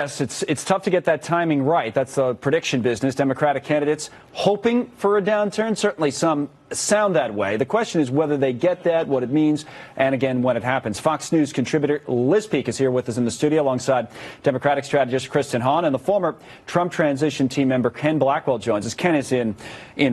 Yes, it's tough to get that timing right. That's the prediction business. Democratic candidates hoping for a downturn. Certainly some sound that way. The question is whether they get that, what it means, and again, when it happens. Fox News contributor Liz Peek is here with us in the studio alongside Democratic strategist Kristen Hawn, and the former Trump transition team member Ken Blackwell joins us. Ken is in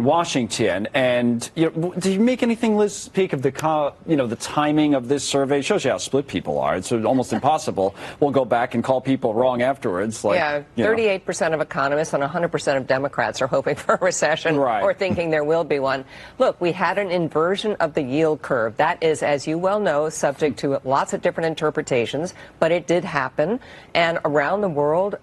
Washington. And do you make anything, Liz Peek, of the the timing of this survey? It shows you how split people are. It's almost impossible. We'll go back and call people wrong afterwards. Yeah, 38% of economists and 100% of Democrats are hoping for a recession or thinking there will be one. Look, we had an inversion of the yield curve. That is, as you well know, subject to lots of different interpretations, but it did happen. And around the world,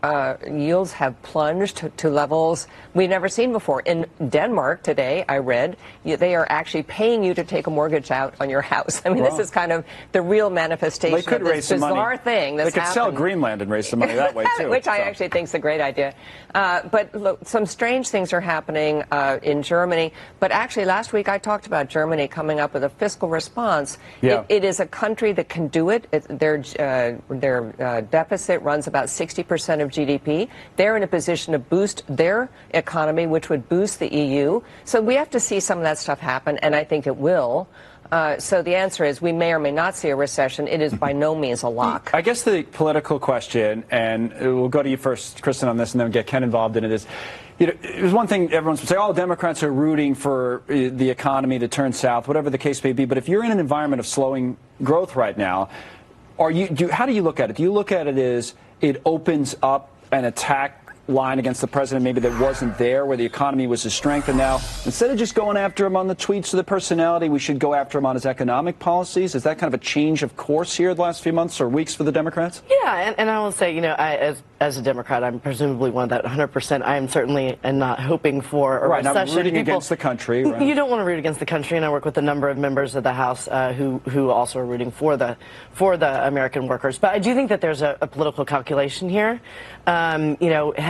yields have plunged to levels we've never seen before. In Denmark today, I read, they are actually paying you to take a mortgage out on your house. I mean, this is kind of the real manifestation of this bizarre thing that's happened. They could sell Greenland and raise some money that way, too. Which I actually think is a great idea. But look, some strange things are happening in Germany. But actually, last week I talked about Germany coming up with a fiscal response. Yeah. It is a country that can do it. Their deficit runs about 60% of GDP. They're in a position to boost their economy, which would boost the EU. So we have to see some of that stuff happen, and I think it will. So the answer is we may or may not see a recession. It is by no means a lock. I guess the political question, and we'll go to you first, Kristen, on this, and then get Ken involved in it, is, there's one thing everyone would say, oh, Democrats are rooting for the economy to turn south, whatever the case may be. But if you're in an environment of slowing growth right now, how do you look at it? Do you look at it as it opens up an attack line against the president maybe that wasn't there, where the economy was his strength, and now instead of just going after him on the tweets or the personality, we should go after him on his economic policies? Is that kind of a change of course here the last few months or weeks for the Democrats? Yeah, and I will say, as a Democrat, I'm presumably one of that 100%. I am certainly not hoping for a recession. Not rooting against the country. Right. You don't want to root against the country, and I work with a number of members of the House who also are rooting for the American workers. But I do think that there's a political calculation here.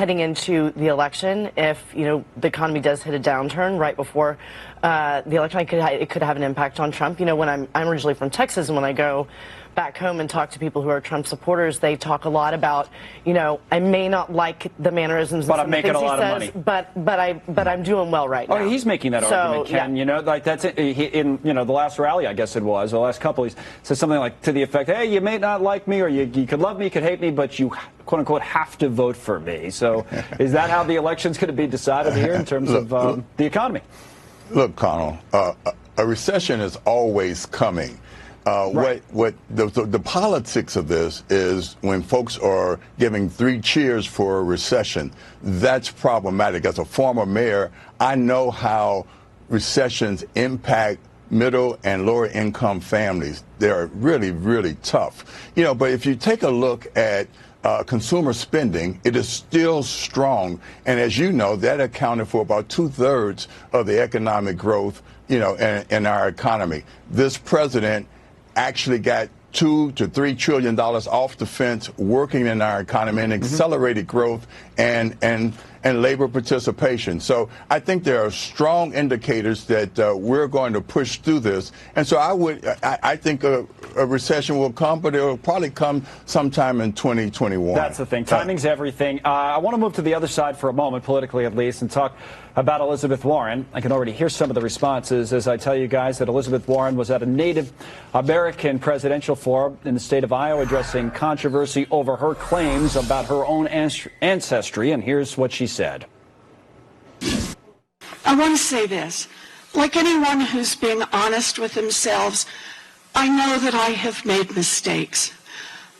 Heading into the election, if the economy does hit a downturn right before the election, it could have an impact on Trump. When I'm originally from Texas, and when I go back home and talk to people who are Trump supporters, they talk a lot about, I may not like the mannerisms and some things he says, but I'm doing well right now. Oh, he's making that argument, Ken. Yeah. That's it. In the last rally, I guess it was, the last couple, he said something like to the effect, hey, you may not like me, or you could love me, you could hate me, but you, quote unquote, have to vote for me. So is that how the election's going to be decided here in terms of the economy? Look, Connell, a recession is always coming. What the politics of this is, when folks are giving 3 cheers for a recession, that's problematic. As a former mayor, I know how recessions impact middle and lower income families. They're really, really tough. But if you take a look at consumer spending, it is still strong. And as you know, that accounted for about 2/3 of the economic growth, in our economy. This president actually got $2 to $3 trillion off the fence, working in our economy, and accelerated growth and labor participation. So I think there are strong indicators that we're going to push through this. And so I think a recession will come, but it will probably come sometime in 2021. That's the thing. Timing's everything. I want to move to the other side for a moment, politically at least, and talk about Elizabeth Warren. I can already hear some of the responses as I tell you guys that Elizabeth Warren was at a Native American presidential forum in the state of Iowa addressing controversy over her claims about her own ancestry. And here's what she said. I want to say this. Like anyone who's being honest with themselves, I know that I have made mistakes.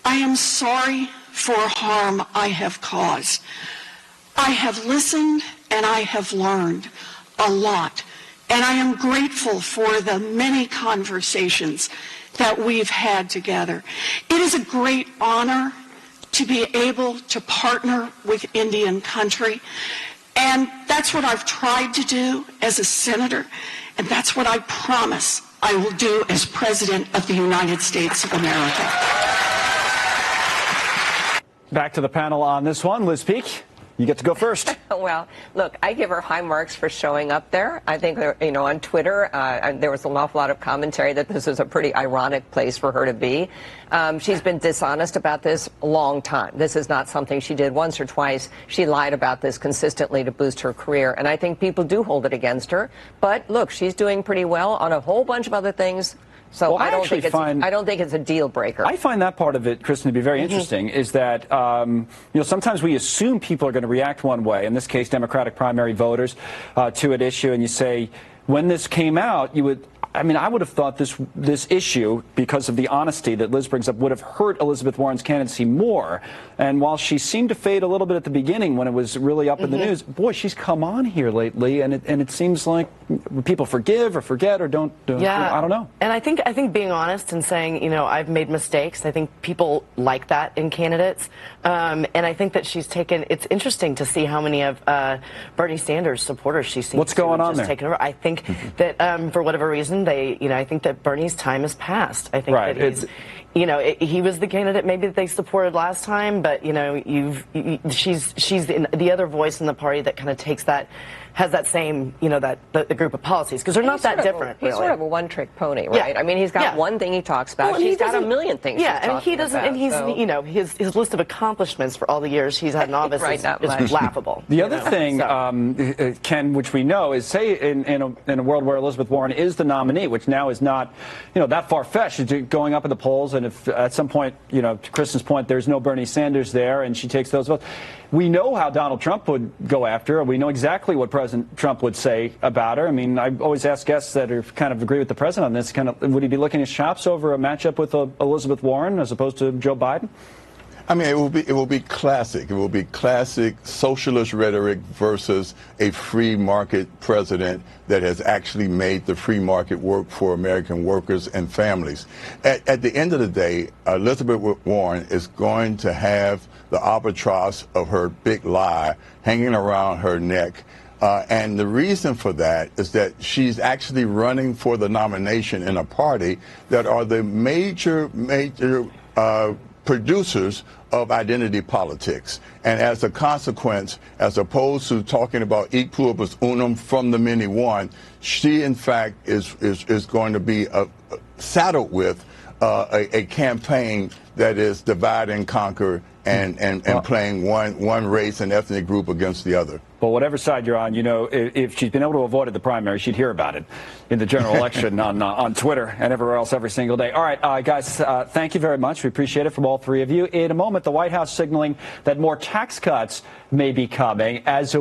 I am sorry for harm I have caused. I have listened and I have learned a lot. And I am grateful for the many conversations that we've had together. It is a great honor to be able to partner with Indian country. And that's what I've tried to do as a senator. And that's what I promise I will do as President of the United States of America. Back to the panel on this one. Liz Peek. You get to go first. Well, look, I give her high marks for showing up there. I think, on Twitter, there was an awful lot of commentary that this is a pretty ironic place for her to be. She's been dishonest about this a long time. This is not something she did once or twice. She lied about this consistently to boost her career, and I think people do hold it against her. But look, she's doing pretty well on a whole bunch of other things. So I don't think it's a deal breaker. I find that part of it, Kristen, to be very interesting, is that sometimes we assume people are going to react one way, in this case Democratic primary voters, to an issue, and you say, when this came out, I would have thought this issue, because of the honesty that Liz brings up, would have hurt Elizabeth Warren's candidacy more. And while she seemed to fade a little bit at the beginning when it was really up in the news, boy, she's come on here lately, and it seems like people forgive or forget or don't. I don't know. And I think being honest and saying, I've made mistakes, I think people like that in candidates. And I think that she's taken. It's interesting to see how many of Bernie Sanders supporters she seems What's going on there? Taken over. I think that for whatever reason, I think that Bernie's time has passed. I think that he's, he was the candidate maybe that they supported last time, but she's the other voice in the party that kind of takes that, has that same, the group of policies, because they're not that different. He's sort of a one-trick pony, right? Yeah. He's got one thing he talks about. She's got a million things. Yeah, and he doesn't. And he's, his list of accomplishments for all the years he's had in office is laughable. The other thing, Ken, which we know is, say in a world where Elizabeth Warren is the nominee, which now is not, that far-fetched, she's going up in the polls, and if at some point, to Kristen's point, there's no Bernie Sanders there, and she takes those votes. We know how Donald Trump would go after her. We know exactly what President Trump would say about her. I always ask guests that kind of agree with the president on this, would he be licking his chops over a matchup with Elizabeth Warren as opposed to Joe Biden? It will be classic. It will be classic socialist rhetoric versus a free market president that has actually made the free market work for American workers and families. At the end of the day, Elizabeth Warren is going to have the albatross of her big lie hanging around her neck. And the reason for that is that she's actually running for the nomination in a party that are the major producers of identity politics. And as a consequence, as opposed to talking about e pluribus unum, from the many one, she in fact is going to be saddled with a campaign that is divide and conquer and playing one race and ethnic group against the other. But whatever side you're on, if she's been able to avoid the primary, she'd hear about it in the general election on Twitter and everywhere else every single day. All right, guys, thank you very much. We appreciate it from all three of you. In a moment, the White House signaling that more tax cuts may be coming as a